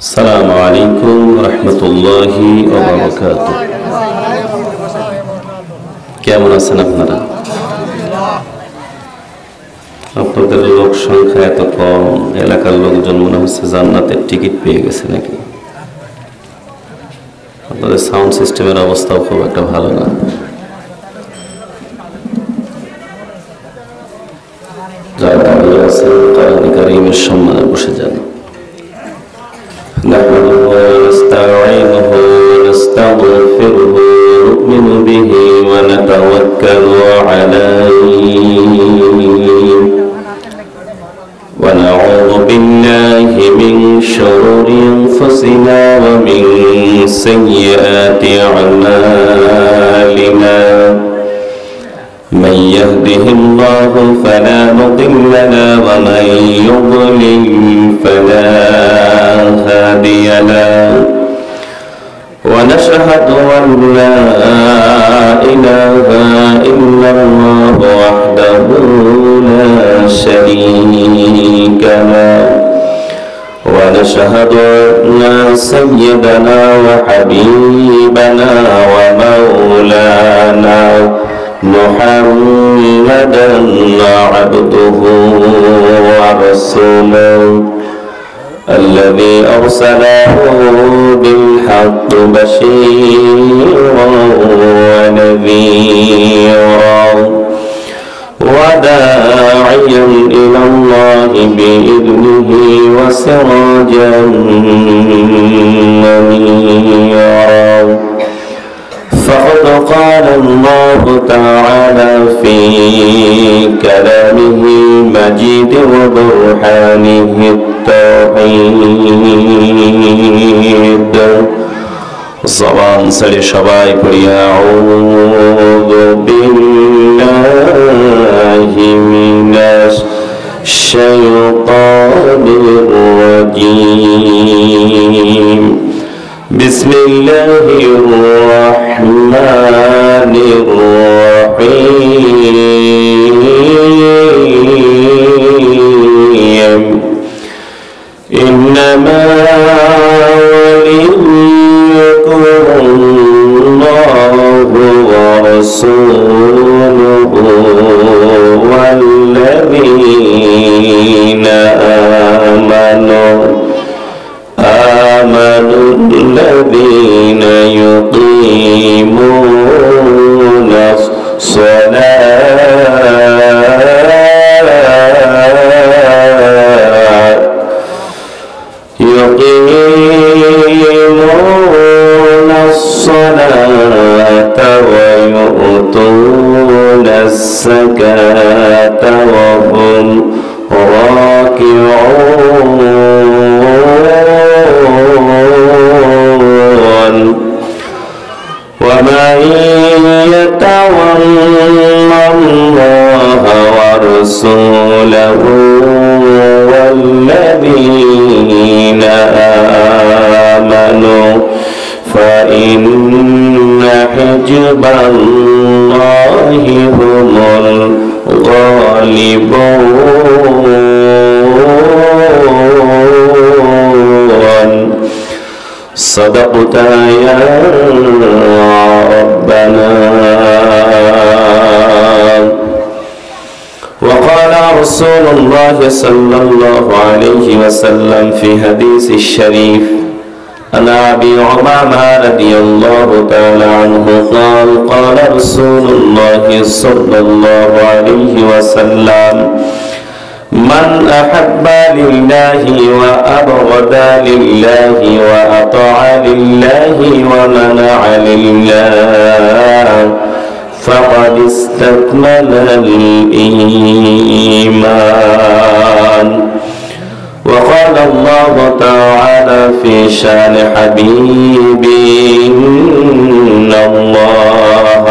আসসালামু আলাইকুম রহমতুল্লাহি ওয়া বারাকাতুহু। কেমন আছেন আপনারা? আপনাদের লোক সংখ্যা এত কম, এলাকার লোকজন মনে হচ্ছে জান্নাতের টিকিট পেয়ে গেছে নাকি? আপনাদের সাউন্ড সিস্টেমের অবস্থাও খুব একটা ভালো না। যারা দাঁড়িয়ে আছেন কোরআন কারীমের সম্মানে বসে যান। نحمده ونستعينه ونستغفره ونؤمن به ونتوكل عليه ونعوذ بالله من شرور أنفسنا ومن سيئات أعمالنا من يهده الله فلا مضل له ومن يضلل فلا هادي له ونشهد أن لا إله إلا الله وحده لا شريك له ونشهد أن سيدنا وحبيبنا ومولانا محمدا عبده ورسوله الذي أرسله بالحق بشيرا ونذيرا وداعيا إلى الله بإذنه وسراجا منيرا فقد قال الله تعالى في كلامه المجيد وبرهانه التوحيد زبان سري সবাই পড়ি أعوذ بالله من الشيطان الرجيم بسم الله الرحمن الرحيم إنما وليكم الله ورسوله والذين آمنوا الذين يقيمون الصلاة ويؤتون الزكاة وهم راكعون ومن يتولى الله ورسوله والذين آمنوا فإن حزب الله هم الغالبون صدقت يا ربنا. وقال رسول الله صلى الله عليه وسلم في حديث الشريف عن أبي أمامة رضي الله تعالى عنه قال قال رسول الله صلى الله عليه وسلم من أحب لله وأبغض لله وأطاع لله ومنع لله فقد استكمل الإيمان. وقال الله تعالى في شان حبيبي إن الله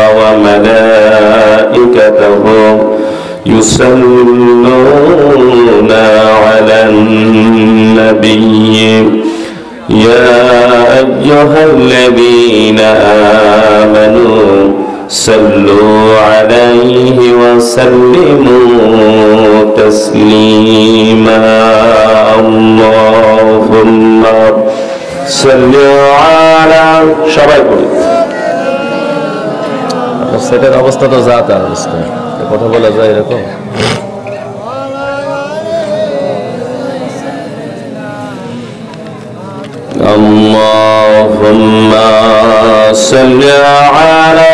وملائكته يصلون على النبي يا أيها الذين آمنوا صلوا عليه وسلموا تسليما اللهم সাল্লি আলা সবাই পড়ি। সেটার অবস্থা তো যা তার অবস্থা, কথা বলা যায় এরকম। আল্লাহুম্মা সাল্লি আলা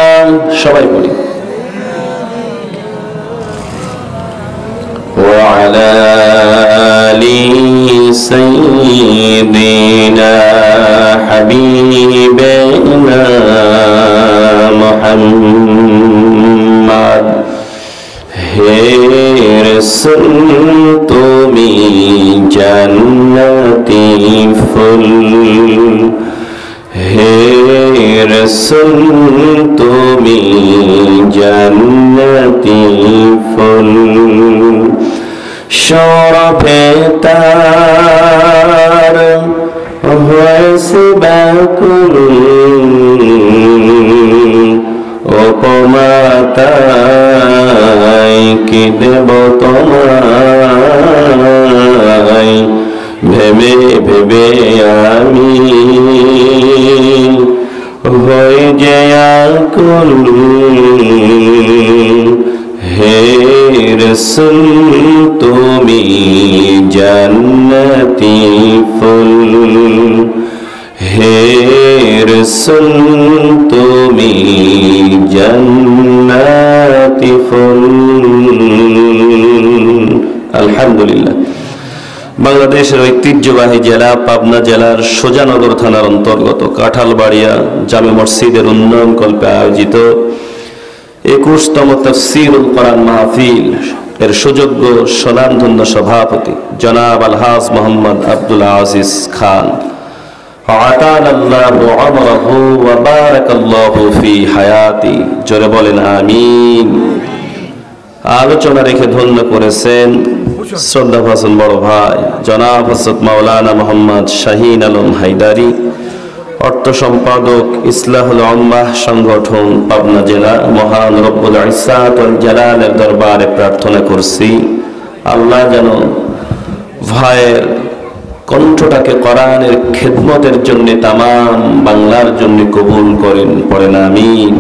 সবাই পড়ি। ওয়া আলা আলি সাইয়্যিদিনা হাবিবিনা মুহাম্মদ। হে রাসূল তুমি জান্নাতি ফুল, হে রাসূল তুমি জান্নাতি ফুল, শরফে তার হয়েছে ব্যাকুল, উপমাতায় কি দেব তোমায়, ভেবে ভেবে আমি হয়ে যে আকুল। হে রাসূল তুমি জান্নাতি ফুল, হে রাসূল তুমি জান্নাতি ফুল। আলহামদুলিল্লাহ। বাংলাদেশের ঐতিহ্যবাহী জেলা পাবনা জেলার সোজানগর থানার অন্তর্গত কাঁঠালবাড়িয়া জামে মসজিদের উন্নয়ন কল্পে আয়োজিত 21তম তাফসীরুল কোরআন মাহফিল এর সুযোগ্য স্বনামধন্য সভাপতি জনাব আলহাজ মোহাম্মদ আব্দুল আজিজ খান, আতালাল্লাহু আমরাহু ওয়া বারাকাল্লাহু ফি হায়াতি, জোরে বলেন আমিন। আলোচনা রেখে ধন্য করেছেন শ্রদ্ধাভাজন বড় ভাই জনাব হযরত মাওলানা মোহাম্মদ শাহীন আলম হায়দারি, অর্থ সম্পাদক ইসলাহুল উম্মাহ সংগঠন পাবনা জেলা। মহান রব্বুল ইজ্জাত ওয়াল জালালের দরবারে প্রার্থনা করছি আল্লাহ যেন ভাইয়ের কণ্ঠটাকে কোরআনের খেদমতের জন্য তামাম বাংলার জন্য কবুল করেন, পড়েন আমিন।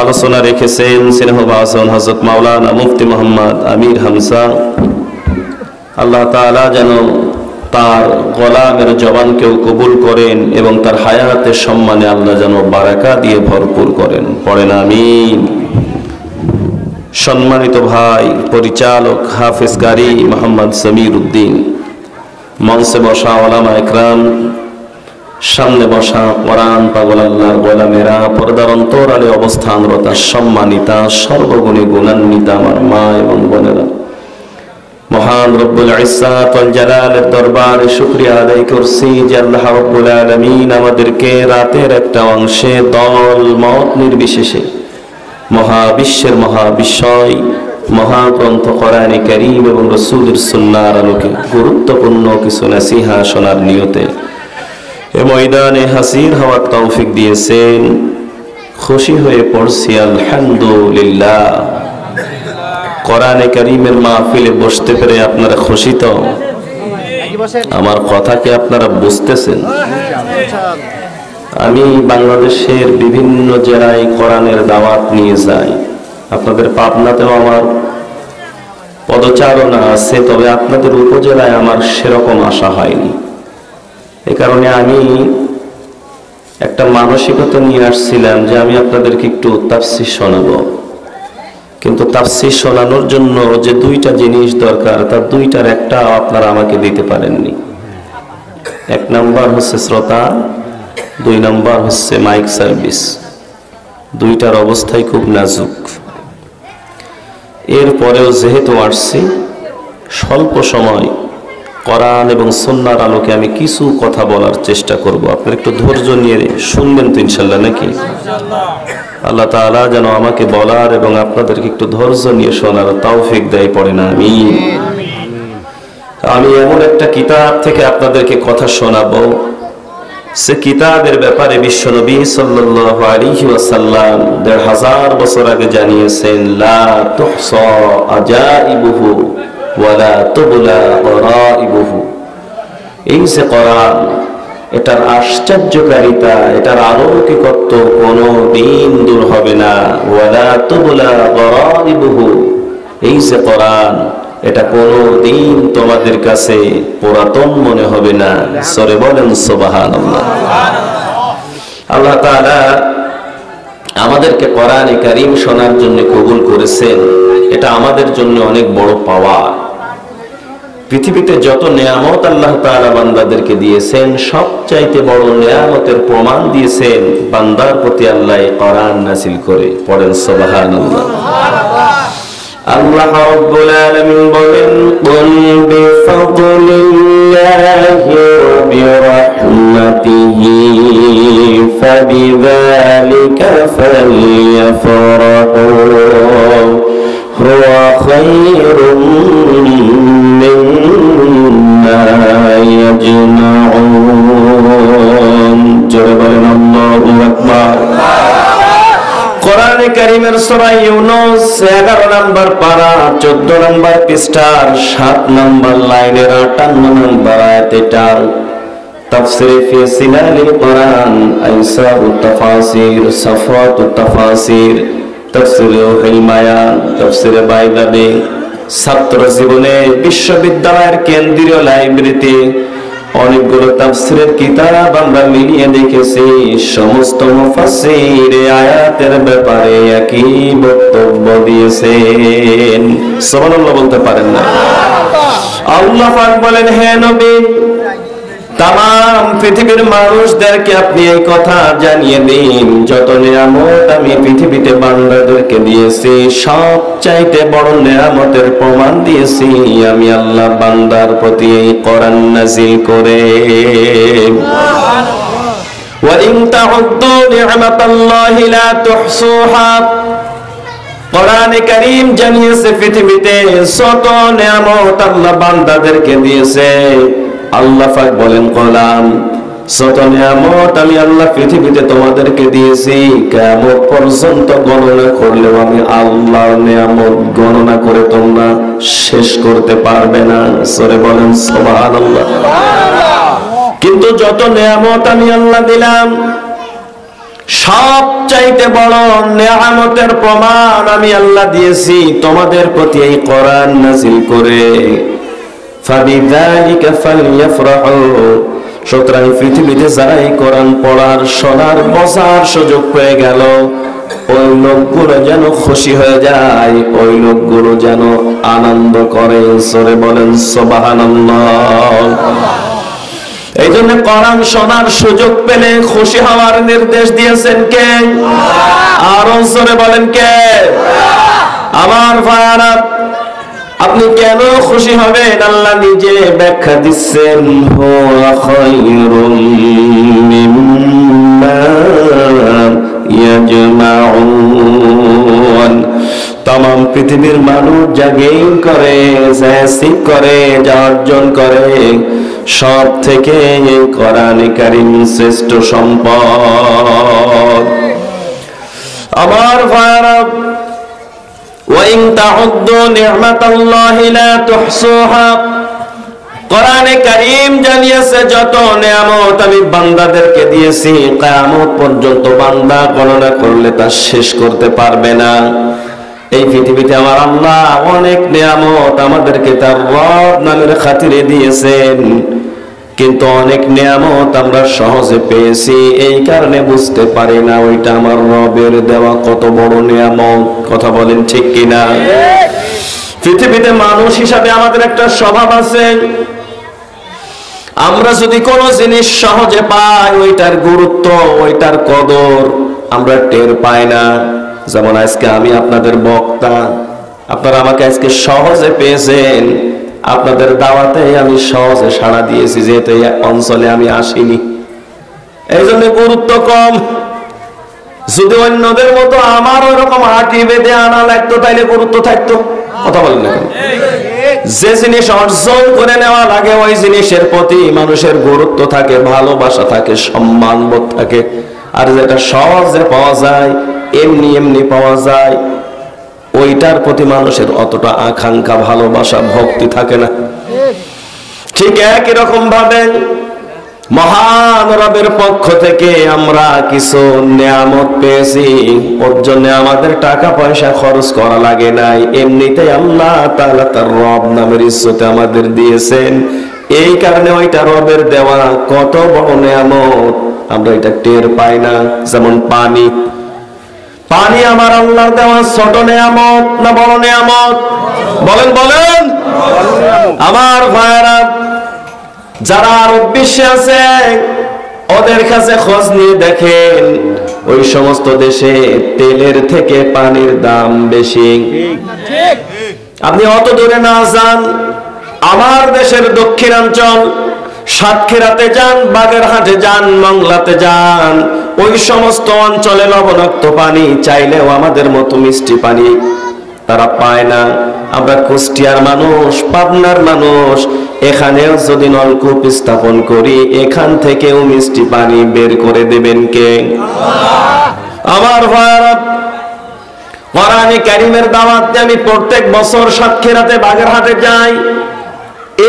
আলোচনা রেখেছেন স্নেহভাজন হযরত মাওলানা মুফতি মোহাম্মদ আমির হামজা, আল্লাহ তাআলা যেন তার গোলামের জবানকেও কবুল করেন এবং তার হায়াতের সম্মানে আল্লাহ যেন বারাকা দিয়ে ভরপুর করেন, পড়েন আমিন। সম্মানিত ভাই পরিচালক হাফেজ কারি মোহাম্মদ সমীর উদ্দিন, মঞ্চে বসা ওলামা ইকরাম, সামনে বসা কোরআন পাগল আল্লাহর গোলামেরা, পর্দার অন্তরালে অবস্থানরত সম্মানিতা সর্বগুণী গুণান্বিতা আমার মা এবং বোনেরা, মহান রব্বুল ইজ্জাত ওয়াল জালালের দরবারে শুকরিয়া আদায় করছি যে আল্লাহ রাব্বুল আলামিন আমাদেরকে রাতের একটা অংশে দল মত নির্বিশেষে মহাবিশ্বের মহাবিশ্বয় মহাগ্রন্থ কোরআনে কারীম এবং রাসূলের সুন্নাহর আলোকে গুরুত্বপূর্ণ কিছু নসিহা শোনার নিয়তে এ ময়দানে হাজির হওয়ার তৌফিক দিয়েছেন। খুশি হয়ে পড়ছি আলহামদুলিল্লাহ। কোরআনে কারীমের মাহফিলে বসতে পেরে আপনারা খুশি তো? আমার কথা কি আপনারা বুঝতেছেন? আমি বাংলাদেশের বিভিন্ন জেলায় কোরআনের দাওয়াত নিয়ে যাই। আপনাদের পাবনাতেও আমার পদচারণা আছে, তবে আপনাদের উপজেলায় আমার সেরকম আশা হয়নি। এ কারণে আমি একটা মানসিকতা নিয়ে আসছিলাম যে আমি আপনাদেরকে একটু তাফসীর শোনাবো, কিন্তু তাফসীর শোনানোর জন্য যে দুইটা জিনিস দরকার তার দুইটার একটা আপনারা আমাকে দিতে পারেননি। এক নাম্বার হচ্ছে শ্রোতা, দুই নাম্বার হচ্ছে মাইক সার্ভিস। দুইটার অবস্থাই খুব নাজুক। এরপরেও যেহেতু আসছি, স্বল্প সময় কোরআন এবং সুন্নাহর আলোকে আমি কিছু কথা বলার চেষ্টা করব। আপনারা একটু ধৈর্য নিয়ে শুনবেন তো ইনশাআল্লাহ নাকি? আল্লাহ তাআলা যেন আমাকে বলার এবং আপনাদেরকে একটু ধৈর্য নিয়ে শোনার তৌফিক দেয়, পড়েন আমিন। আমি এমন একটা কিতাব থেকে আপনাদেরকে কথা শোনাবো, সে কিতাবের ব্যাপারে বিশ্বনবী সাল্লাল্লাহু আলাইহি ওয়াসাল্লাম ১৫০০ বছর আগে জানিয়েছেন, লা তুহসা আজাইবুহু ওয়ালা তুবলা গরাইবুহু। এই যে কোরআন, এটার আশ্চর্যকারিতা, এটার অলৌকিকত্ব কোনো দিন দূর হবে না। ওয়ালা তুবলা গরাইবুহু, এই যে কোরআন, এটা কোনো দিন তোমাদের কাছে পুরাতন মনে হবে না। সরে বলেন সুবহানাল্লাহ। আল্লাহ তাআলা আমাদেরকে কোরআনে কারীম শোনার জন্য কবুল করেছেন, এটা আমাদের জন্য অনেক বড় পাওয়া। পৃথিবীতে যত নিয়ামত আল্লাহ তাআলা বান্দাদেরকে দিয়েছেন, সবচাইতে বড় নিয়ামতের প্রমাণ দিয়েছেন বান্দার প্রতি আল্লাহ কোরআন নাযিল করে। পড়েন সুবহানাল্লাহ। আল্লাহ রাব্বুল আলামিন বলেন, কুল বিফাদলিল্লাহি ওয়া বিরাহমাতিহি ফাবিযালিকা ফালইফরাহু হুয়া খায়রুম মিম্মা ইয়াজমাউন। জোরে বলেন আল্লাহু আকবার। কোরআনে কারীমের সূরা ইউনূস 11 নম্বর পারা 14 নম্বর পৃষ্ঠার 7 নম্বর লাইনের 58 নম্বর আয়াতে তাফসীর ফি সিলালিল কোরআন, আইসাউত তাফাসির, সাফওয়াতুত তাফাসির, তাফসীরুল বায়ান, তাফসীর বাইদাবি। ছাত্র জীবনে বিশ্ববিদ্যালয়ের কেন্দ্রীয় লাইব্রেরিতে অনেকগুলো তাফসীরের কিতাব আমরা মিলিয়ে দেখেছি। সমস্ত মুফাসসির আয়াতের ব্যাপারে একই বক্তব্য দিয়েছেন। সুবহানাল্লাহ বলতে পারেন না? আল্লাহ পাক বলেন, হে নবী, তাম পৃথিবীর মানুষদেরকে আপনি এই কথা জানিয়ে দিন, যত নিয়ামত আমি পৃথিবীতে বান্দাদেরকে দিয়েছি, সবচাইতে বড় নিয়ামতের প্রমাণ দিয়েছি আমি আল্লাহ বান্দার প্রতি এই কোরআন নাযিল করে। ওয়া ইন তাউদ্দু নি'মাতাল্লাহি লা তুহসুহা। কোরআনে কারীম জানিয়েছে পৃথিবীতে যত নিয়ামত আল্লাহ বান্দাদেরকে দিয়েছে, আল্লাহ পাক বলেন, কলাম যত নিয়ামত আমি আল্লাহ পৃথিবীতে তোমাদেরকে দিয়েছি, কিয়ামত পর্যন্ত গণনা করলেও আমি আল্লাহর নিয়ামত গণনা করে তোমরা শেষ করতে পারবে না। সরে বলেন সুবহানাল্লাহ। কিন্তু যত নিয়ামত আমি আল্লাহ দিলাম, সবচাইতে বড় নিয়ামতের প্রমাণ আমি আল্লাহ দিয়েছি তোমাদের প্রতি এই কোরআন নাযিল করে। ফাবিযালিকা ফালইফরাহু। সুতরাং পৃথিবীতে যারা এই কোরআন পড়ার, শোনার, বোঝার সুযোগ পেয়ে গেল, ওই লোকগুলো যেন খুশি হয়ে যায়, ওই লোকগুলো যেন আনন্দ করে। সরে বলেন সুবহানাল্লাহ। এই জন্য কোরআন শোনার সুযোগ পেলে খুশি হওয়ার নির্দেশ দিয়েছেন কে? আরো জোরে বলেন কে? আমার ভাইরা, আপনি কেন খুশি হবেন? আল্লাহ নিজে ব্যাখ্যা দিচ্ছেন, হুয়া খায়রুম মিম্মা ইয়াজমাউন। तमाम পৃথিবীর মানুষ যা গেইন করে, যা সিক করে, যা অর্জন করে, সব থেকে কোরআনে কারীম শ্রেষ্ঠ সম্পদ। আমার ভাইরা, ওয়াইন তাউদ্দু নি'মাতাল্লাহি লা তুহসুহা। কোরআনে কারীম জানিয়েছে যত নিয়ামত আমি বান্দাদেরকে দিয়েছি, কিয়ামত পর্যন্ত বান্দা গণনা করলে তা শেষ করতে পারবে না। এই পৃথিবীতে আমার আল্লাহ অনেক নিয়ামত আমাদেরকে তার রব নামের খাতিরে দিয়েছেন, কিন্তু অনেক নিয়ামত আমরা সহজে পেয়েছি, এই কারণে বুঝতে পারি না ওইটা আমার রবের দেওয়া কত বড় নিয়ামত। কথা বলেন ঠিক কিনা? পৃথিবীতে মানুষ হিসাবে আমাদের একটা স্বভাব আছে, আমরা যদি কোনো জিনিস সহজে পাই, ওইটার গুরুত্ব, ওইটার কদর আমরা টের পাই না। যেমন আজকে আমি আপনাদের বক্তা, আপনারা আমাকে আজকে সহজে পেয়েছেন, আপনাদের দাওয়াতে আমি সহজে সাড়া দিয়েছি, যেহেতু এই অঞ্চলে আমি আসিনি, এই জন্য গুরুত্ব কম। যদি অন্যদের মতো আমার ওরকম হাঁটি বেঁধে আনা লাগতো, তাইলে গুরুত্ব থাকতো। কথা বলেন না? যে জিনিস অর্জন করে নেওয়া লাগে, ওই জিনিসের প্রতি মানুষের গুরুত্ব থাকে, ভালোবাসা থাকে, সম্মান বোধ থাকে। আর যেটা সহজে পাওয়া যায়, এমনি এমনি পাওয়া যায়, ওইটার প্রতি মানুষের অতটা আকাঙ্ক্ষা, ভালোবাসা, ভক্তি থাকে না। ঠিক একই রকম ভাবে মহান রবের পক্ষ থেকে আমরা কিছু নিয়ামত পেয়েছি, ওর জন্য আমাদের টাকা পয়সা খরচ করা লাগে নাই, এমনিতেই আল্লাহ তাআলা তার রব নামের ইজ্জতে আমাদের দিয়েছেন। এই কারণে ওইটা রবের দেওয়া কত বড় নিয়ামত আমরা এটা টের পাই না। যেমন পানি, পানি আমার আল্লাহর দেওয়া ছোট নিয়ামত না বড় নিয়ামত? বলেন বলেন। আমার ভাইরা, যারা আরব বিশ্বে আছে ওদের কাছে খোঁজ নিয়ে দেখেন, ওই সমস্ত দেশে তেলের থেকে পানির দাম বেশি। আপনি অত দূরে না যান, আমার দেশের দক্ষিণাঞ্চল সাতক্ষীরাতে যান, বাগেরহাটে যান, মংলাতে যান, ওই সমস্ত অঞ্চলে লবণাক্ত পানি চাইলেও আমাদের মতো মিষ্টি পানি তারা পায় না। আমরা কুষ্টিয়ার মানুষ, পাবনার মানুষ, এখানেও যদি নলকূপ স্থাপন করি এখান থেকেও মিষ্টি পানি বের করে দেবেন কে? আমার ভাইরা, কোরআনে কারীমের দাওয়াতে আমি প্রত্যেক বছর সাতক্ষীরাতে বাগেরহাটে যাই।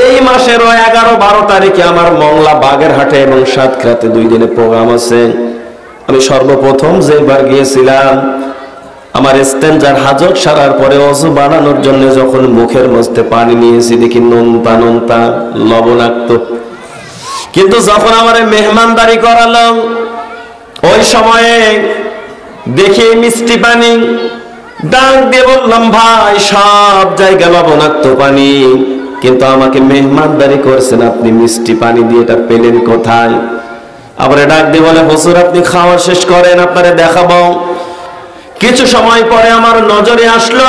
এই মাসের 11-12 তারিখে আমার মংলা, বাগেরহাটে এবং সাতক্ষীরাতে 2 দিনে প্রোগ্রাম আছে। আমি সর্বপ্রথম যেবার গিয়েছিলাম, আমার ইস্তেঞ্জার হাজত সারার পরে ওযু বানানোর জন্য যখন মুখের মধ্যে পানি নিয়েছি দেখি নোনতা নোনতা লবণাক্ত। কিন্তু যখন আমার মেহমানদারি করালো ওই সময়ে দেখি মিষ্টি পানি, ডাক দিয়ে বললাম ভাই সব জায়গা লবণাক্ত পানি, কিন্তু আমাকে মেহমানদারি করছেন আপনি মিষ্টি পানি দিয়ে এটা পেলেন কোথায়? আবার ডাক দিয়ে বলে হুজুর আপনি খাওয়া শেষ করেন, আপনারে দেখাবো। কিছু সময় পরে আমার নজরে আসলো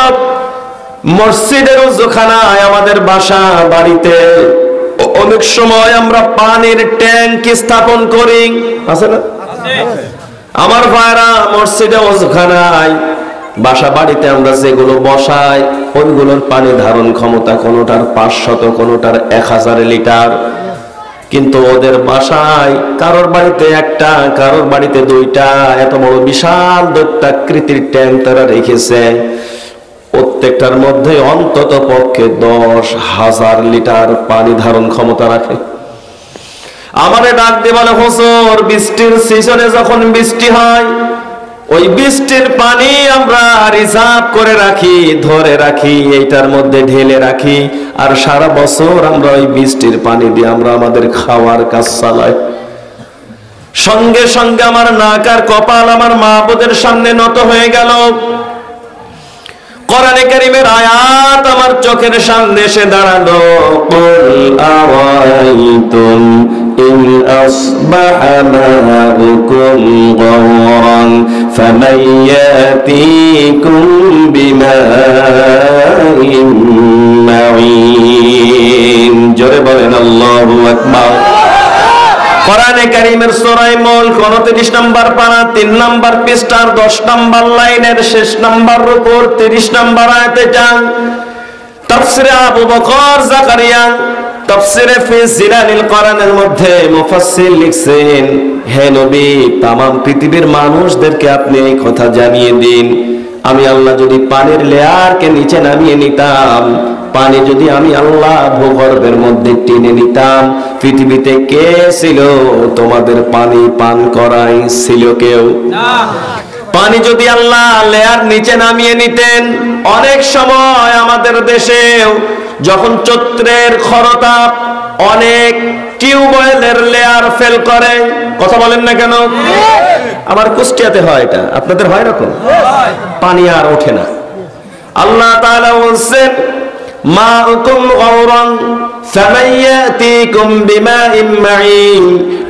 মসজিদের ওযুখানায়, আমাদের বাসা বাড়িতে অনেক সময় আমরা পানির ট্যাঙ্ক স্থাপন করি, আছে না? আমার ভাইরা, মসজিদে ওযুখানায়, বাসা বাড়িতে আমরা যেগুলো বসাই ওইগুলোর পানি ধারণ ক্ষমতা কোনোটার 500, কোনোটার 1000 লিটার। কিন্তু ওদের বাসায় কারোর বাড়িতে একটা, কারোর বাড়িতে 2টা, এত বড় বিশাল দৈত্যাকৃতির ট্যাঙ্ক তারা রেখেছে। প্রত্যেকটার মধ্যে অন্তত পক্ষে 10,000 লিটার পানি ধারণ ক্ষমতা রাখে। আমারে ডাক দিয়ে বলে হুজুর বৃষ্টির সিজনে যখন বৃষ্টি হয় ওই বৃষ্টির পানি আমরা রিজার্ভ করে রাখি, ধরে রাখি, এইটার মধ্যে ঢেলে রাখি, আর সারা বছর আমরা ওই বৃষ্টির পানি দিয়ে আমরা আমাদের খাওয়ার কাজ চালাই। সঙ্গে সঙ্গে আমার নাক আর কপাল আমার মাহবুদের সামনে নত হয়ে গেল। কোরআনে কারীমের আয়াত আমার চোখের সামনে এসে দাঁড়ালো, কুল আওয়াইতুম ইন আসবাহা মাউকুম গাওরান ফামান ইয়াতিকুম বিমাইন মাঈন। জোরে বলেন আল্লাহু আকবার। কোরআনে কারীমের সূরা মুলক 29 নম্বর পারা 3 নম্বর পৃষ্ঠার 10 নম্বর লাইনের শেষ নম্বর রুকুর 30 নম্বর আয়াতে যান। তাফসিরে আবু বকর জাকারিয়া তাফসিরে ফি জিলালিল কোরআনের মধ্যে মুফাসসির লিখছেন, হে নবী तमाम পৃথিবীর মানুষদেরকে আপনি এই কথা জানিয়ে দিন, আমি আল্লাহ যদি পানির লেয়ারকে নিচে নামিয়ে নিতাম, পানি যদি আমি আল্লাহ ভূগর্ভের মধ্যে টেনে নিতাম, পৃথিবীতে কে ছিল তোমাদের পানি পান করাই? ছিল কেউ না। পানি যদি আল্লাহ লেয়ার নিচে নামিয়ে নিতেন, অনেক সময় আমাদের দেশেও যখন চৈত্রের খরতাপ অনেক টিউবওয়েলের লেয়ার ফেল করে, কথা বলেন না কেন? আমার কুষ্টিয়াতে হয় এটা, আপনাদের হয় এরকম? পানি আর ওঠে না। আল্লাহ তাআলা বলেন মাউকুম গাওরান ফামান ইয়াতিকুম বিমাইন মাঈন,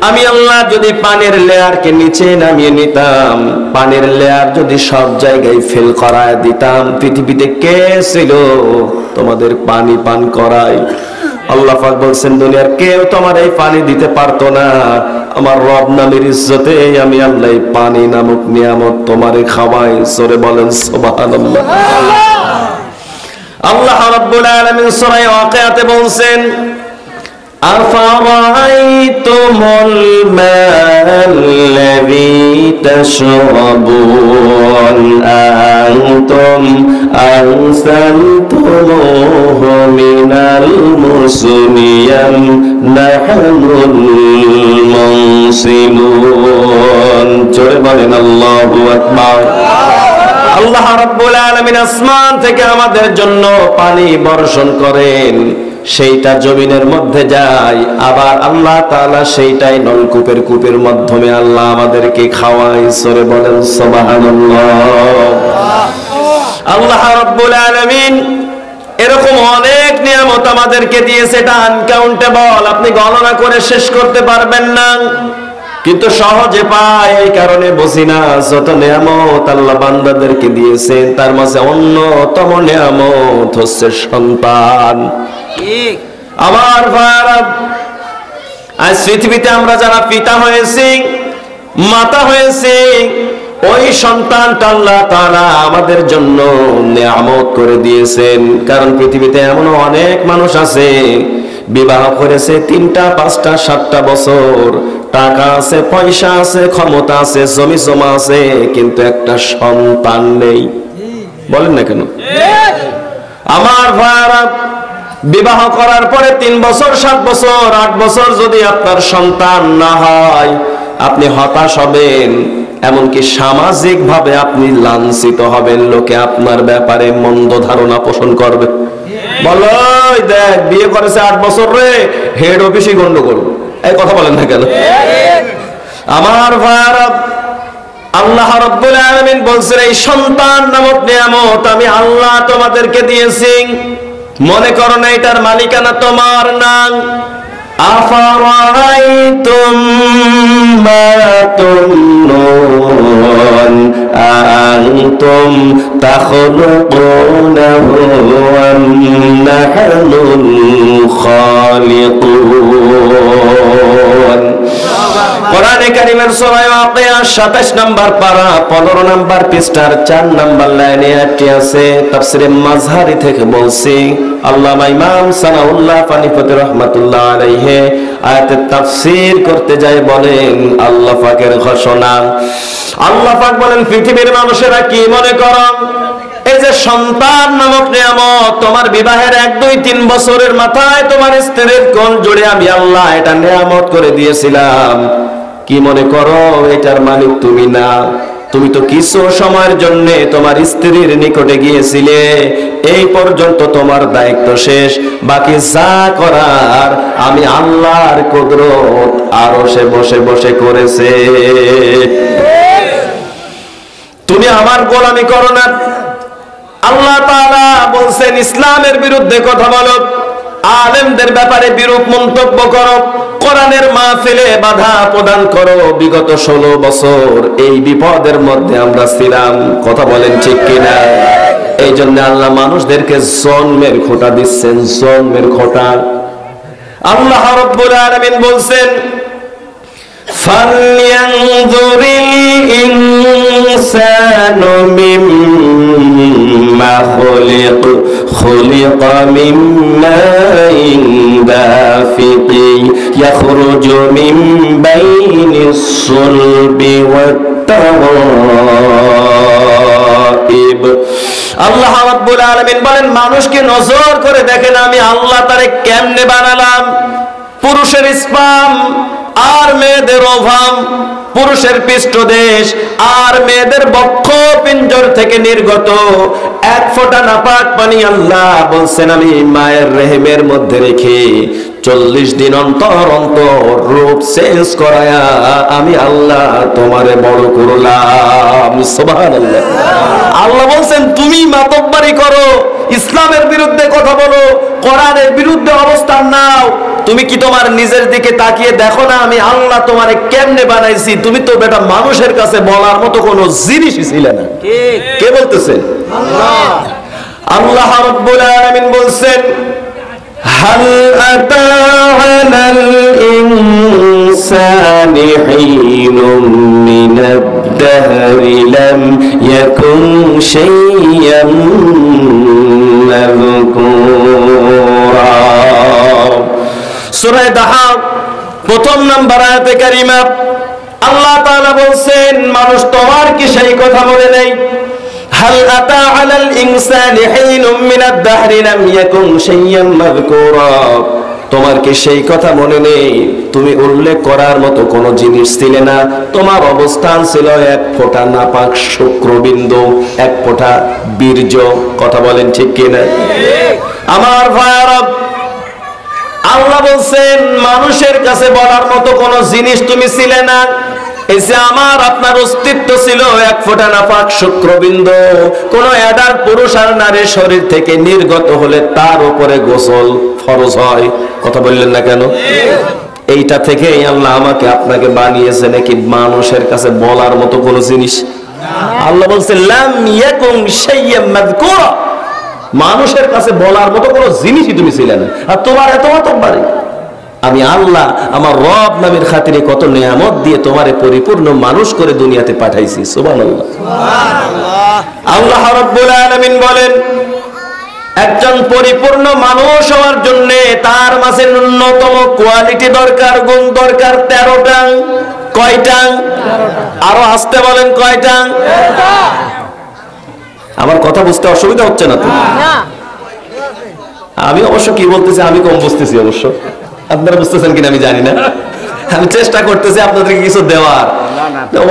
আমি আল্লাহ যদি পানির লেয়ারকে নিচে নামিয়ে নিতাম, পানির লেয়ার যদি সব জায়গায় ফেল করায় দিতাম, পৃথিবীতে কে ছিল তোমাদের পানি পান করায়? আল্লাহ পাক বলছেন দুনিয়ার কেউ তোমার এই পানি দিতে পারতো না, আমার রব নামের ইজ্জতে আমি আল্লাহ পানি নামক নিয়ামত তোমারে খাওয়াই। সরে বলেন সুবহানাল্লাহ। আল্লাহ রাব্বুল আলামিন সূরা ওয়াকিয়াতে বলছেন আফারাআইতুমুল মা الذي تشربون أنتم أنزلتموه من المزن أم نحن المنزلون জোরে বলেন আল্লাহু আকবার। আল্লাহ রাব্বুল আলামিন আসমান থেকে আমাদের জন্য পানি বর্ষণ করেন, সেইটা জমিনের মধ্যে যায়, আবার আল্লাহ তাআলা সেইটাই নলকূপের কূপের মাধ্যমে আল্লাহ আমাদেরকে খাওয়ায়। সরে বলেন সুবহানাল্লাহ। আল্লাহ রাব্বুল আলামিন এরকম অনেক নিয়ামত আমাদেরকে দিয়েছে, এটা আনকাউন্টেবল, আপনি গণনা করে শেষ করতে পারবেন না, কিন্তু সহজে পাই এই কারণে বুঝি না। যত নিয়ামত আল্লাহ বান্দাদেরকে দিয়েছেন তার মাঝে অন্যতম নিয়ামত হচ্ছে সন্তান। আমার ভাইরা, আজ পৃথিবীতে আমরা যারা পিতা হয়েছি, মাতা হয়েছি, ওই সন্তানটা আল্লাহ তাআলা আমাদের জন্য নিয়ামত করে দিয়েছেন। কারণ পৃথিবীতে এমন অনেক মানুষ আছে বিবাহ করেছে 3টা 5টা 7টা বছর, টাকা আছে, পয়সা আছে, ক্ষমতা আছে, জমি জমা আছে, কিন্তু একটা সন্তান নেই। বলেন না কেন? আমার ভাইরা, বিবাহ করার পরে 3 বছর 7 বছর 8 বছর যদি আপনার সন্তান না হয়, আপনি হতাশ হবেন, এমনকি সামাজিক ভাবে আপনি লাঞ্ছিত হবেন, লোকে আপনার ব্যাপারে মন্দ ধারণা পোষণ করবে। বলো দেখ বিয়ে করেছে 8 বছর রে, হেড অফিসে গন্ডগোল, এই কথা বলেন না কেন? আমার ভাইরা, আল্লাহ রাব্বুল আলামিন বলছেন এই সন্তান নামক নিয়ামত আমি আল্লাহ তোমাদেরকে দিয়েছি, মনে করো না এটার মালিকানা তোমার না। আফারাইতুম মা তুমনুন আনতুম তাখলুকুনাহু আম নাহনুল খালিকুন। কোরআনে কারীমের সূরা ওয়াকিয়া 27 নম্বর পারা 15 নম্বর পৃষ্ঠার 4 নম্বর লাইনে একটি আছে, তাফসীরে মাযহারি থেকে বলছি। আল্লামা ইমাম সানাউল্লাহ ফানিপতি রাহমাতুল্লাহ আলাইহি আয়াতের তাফসীর করতে যায় বলেন, আল্লাহ পাকের ঘোষণা, আল্লাহ পাক বলেন পৃথিবীর মানুষেরা কি মনে করো, এই যে সন্তান নামক নিয়ামত, তোমার বিবাহের 1 2 3 বছরের মাথায় তোমার স্ত্রীর কোল জুড়ে আমি আল্লাহ এটা নিয়ামত করে দিয়েছিলাম, কি মনে করো এটার মালিক তুমি না? তুমি তো কিছু সময়ের জন্য তোমার স্ত্রীর নিকটে গিয়েছিলে, এই পর্যন্ত তোমার দায়িত্ব শেষ, বাকি যা করার আমি আল্লাহর কুদরত আরশে বসে বসে করেছে। তুমি আমার গোলামি করো না। আল্লাহ তাআলা বলছেন ইসলামের বিরুদ্ধে কথা বলো, আলেমদের ব্যাপারে বিরূপ মন্তব্য করো, কোরআনের মাহফিলে বাধা প্রদান করো। বিগত 16 বছর এই বিপদের মধ্যে আমরা ছিলাম, কথা বলেন ঠিক কিনা? এই জন্য আল্লাহ মানুষদেরকে জন্মের খোঁটা দিচ্ছেন, জন্মের খোঁটা। আল্লাহ রাব্বুল আলামিন বলছেন ফালয়ানযুরিল ইনসানু মিম্মা খুলিকা মিম্মা দাফিকি ইয়াখরুজু মিন বাইনিস সুলবি ওয়াত তারাইব। আল্লাহ রাব্বুল আলামিন বলেন মানুষকে নজর করে দেখেন আমি আল্লাহ তারে কেমনে বানালাম। পুরুষের স্পাম আর মেয়েদের ওভাম, পুরুষের পৃষ্ঠদেশ আর মেয়েদের বক্ষ পিঞ্জর থেকে নির্গত 1 ফোঁটা নাপাক পানি আল্লাহ বলছেন আমি মায়ের রেহেমের মধ্যে রেখে 40 দিন অন্তর অন্তর রূপ চেঞ্জ করায়া আমি আল্লাহ তোমারে বড় করলাম। সুবহানাল্লাহ। আল্লাহ বলছেন তুমি মাতব্বরি করো, ইসলামের বিরুদ্ধে কথা বলো, কোরআনের বিরুদ্ধে অবস্থান নাও, তুমি কি তোমার নিজের দিকে তাকিয়ে দেখো না আমি আল্লাহ তোমারে কেমনে বানাইছি? তুমি তো বেটা মানুষের কাছে বলার মতো কোনো জিনিসই ছিল না। কে বলতেছে? আল্লাহ। আল্লাহ রাব্বুল আলামিন বলছেন হাল আতা আলাল ইনসানি হিনুম মিনাদ দাহরি লাম ইয়াকুন শাইয়ান মাযকুরা। সূরা দাহা 1 নম্বর আয়াতে কারিমা আল্লাহ তাআলা বলছেন, মানুষ তোমার কি সেই কথা মনে নেই? হাল আতা আলাল ইনসানি হিনুম মিনাদ দাহরি লাম ইয়াকুন শাইয়্যান মাযকুরা। তোমার কি সেই কথা মনে নেই? তুমি উল্লেখ করার মতো কোনো জিনিস ছিলে না। তোমার অবস্থান ছিল এক ফোঁটা নাপাক শুক্রবিন্দু, এক ফোঁটা বীর্য। কথা বলেন ঠিক কিনা? আমার ভাইরা, আল্লাহ বলছেন মানুষের কাছে বলার মতো কোনো জিনিস তুমি ছিলে না। এই যে আমার আপনার অস্তিত্ব ছিল এক ফোঁটা নাপাক শুক্রবিন্দু। কোন অ্যাডাল্ট পুরুষ আর নারীর শরীর থেকে নির্গত হলে তার উপরে গোসল ফরজ হয়। কথা বললেন না কেন? এইটা থেকেই আল্লাহ আমাকে আপনাকে বানিয়েছে, নাকি মানুষের কাছে বলার মতো কোনো জিনিস? আল্লাহ বলছে লাম ইয়াকুন শাইয়্যান মাযকুরা, মানুষের কাছে বলার মতো কোনো জিনিসই তুমি ছিলে না। আর তোমার এত মাতব্বরি, আমি আল্লাহ আমার রব নামের খাতিরে কত নিয়ামত দিয়ে তোমারে পরিপূর্ণ মানুষ করে দুনিয়াতে পাঠাইছি। সুবহানাল্লাহ, সুবহানাল্লাহ। আল্লাহ রাব্বুল আলামিন বলেন, একজন পরিপূর্ণ মানুষ হওয়ার জন্য তার মাঝে ন্যূনতম কোয়ালিটি দরকার, গুণ দরকার 13টা। কয়টা? আরো আসতে বলেন, কয়টা? আমার কথা বুঝতে অসুবিধা হচ্ছে না তো? আমি অবশ্য কি বলতেছি আমি কম বুঝতেছি, অবশ্য আপনারা বুঝতেছেন কিনা আমি জানি না। আমি চেষ্টা করতেছি আপনাদেরকে কিছু দেওয়ার।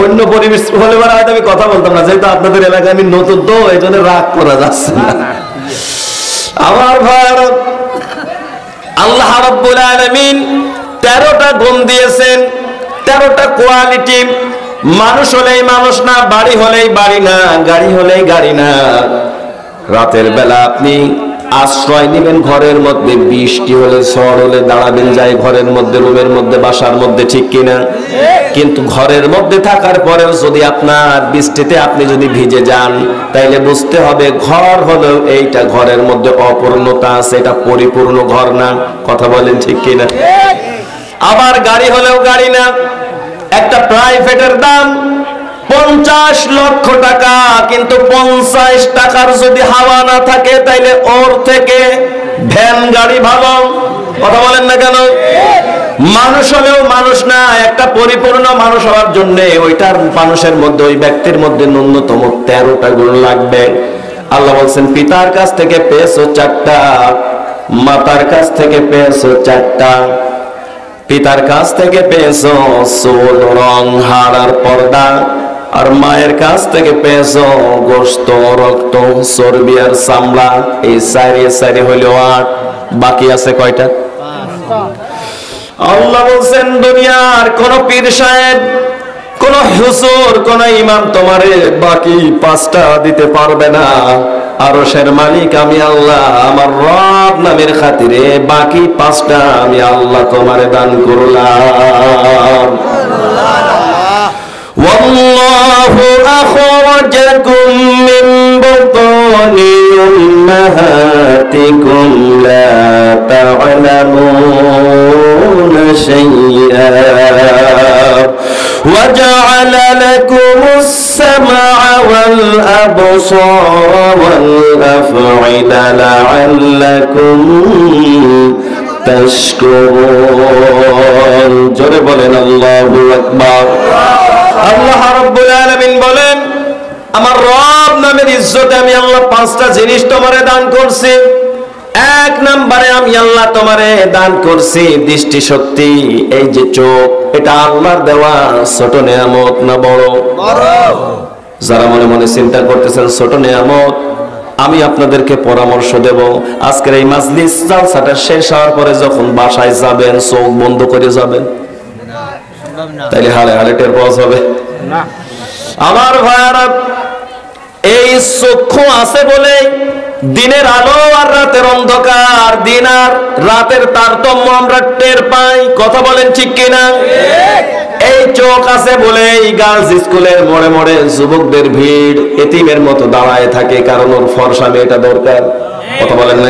অন্য পরিবেশ হলে হয়তো আমি কথা বলতাম না, যেহেতু আপনাদের এলাকায় আমি নতুন তো এই জন্য রাগ করা যাচ্ছে না। আমার ভাই, আল্লাহ রাব্বুল আলামিন 13টা গুণ দিয়েছেন, 13টা কোয়ালিটি। মানুষ হলেই মানুষ না, বাড়ি হলেই বাড়ি না, গাড়ি হলেই গাড়ি না। রাতের বেলা আপনি আশ্রয় নেবেন ঘরের মধ্যে, বৃষ্টি হলে ঝড় হলে দাঁড়াবেন যাই ঘরের মধ্যে, রুমের মধ্যে, বাসার মধ্যে, ঠিক কিনা? কিন্তু ঘরের মধ্যে থাকার পরেও যদি আপনার বৃষ্টিতে আপনি যদি ভিজে যান, তাইলে বুঝতে হবে ঘর হলেও এইটা ঘরের মধ্যে অপূর্ণতা আছে, এটা পরিপূর্ণ ঘর না। কথা বলেন ঠিক কিনা? আবার গাড়ি হলেও গাড়ি না। একটা প্রাইভেটের দাম 50 লক্ষ টাকা, কিন্তু 50 টাকার যদি হাওয়া না থাকে তাইলে ওর থেকে ভ্যান গাড়ি ভালো। কথা বলেন না কেন? মানুষ হলেও মানুষ না, একটা পরিপূর্ণ মানুষ হওয়ার জন্য ওইটার মানুষের মধ্যে, ওই ব্যক্তির মধ্যে ন্যূনতম 13টা গুণ লাগবে। আল্লাহ বলছেন পিতার কাছ থেকে পেয়েছো 4টা, মাতার কাছ থেকে পেয়েছো 4টা। পিতার কাছ থেকে পেয়েছো চুল, রং, হাড় আর পর্দা। আর মায়ের কাছ থেকে পেয়েছো গোশত, রক্ত, চর্বি আর চামড়া। এই সারি হইল 8, বাকি আছে কয়টা? আল্লাহ বলছেন দুনিয়ার কোন পীর সাহেব, কোন হুজুর, কোন ইমাম তোমারে বাকি 5টা দিতে পারবে না। আরশের মালিক আমি আল্লাহ আমার রব নামের খাতিরে বাকি 5টা আমি আল্লাহ তোমারে দান করলাম। ওয়াল্লাহু আখরাজাকুম মিন বুতুনি উম্মাহাতিকুম লা তা'লামুনা শাইআ وجعل لكم السمع والأبصار والأفئدة لعلكم تشكرون। জোরে বলেন আল্লাহু আকবার। আল্লাহ রাব্বুল আলামিন বলেন আমার রব নামের ইজ্জতে আমি আল্লাহ 5টা জিনিস তোমারে দান করছি। 1 নম্বরে আমি আল্লাহ তোমারে দান করছি দৃষ্টি শক্তি। এই যে চোখ, এটা আল্লাহর দেওয়া ছোট নিয়ামত না বড়? যারা মনে মনে চিন্তা করতেছেন ছোট নিয়ামত, আমি আপনাদেরকে পরামর্শ দেব, আজকের এই মাজলিস জালসাটা শেষ হওয়ার পরে যখন বাসায় যাবেন চোখ বন্ধ করে যাবেন, তাইলে হালে হালে টের পাওয়া যাবে না। আমার ভাইয়ারা, এই চক্ষু আছে বলে দিনের আলো আর রাতের অন্ধকার, দিন আর রাতের তারতম্য আমরা টের পাই। কথা বলেন ঠিক কিনা? এই চোখ আছে বলে এই গার্লস স্কুলের মোড়ে মোড়ে যুবকদের ভিড় এতিমের মতো দাঁড়ায় থাকে, কারণ ওর ফর্সা মেয়েটা দরকার। কথা বলেন না?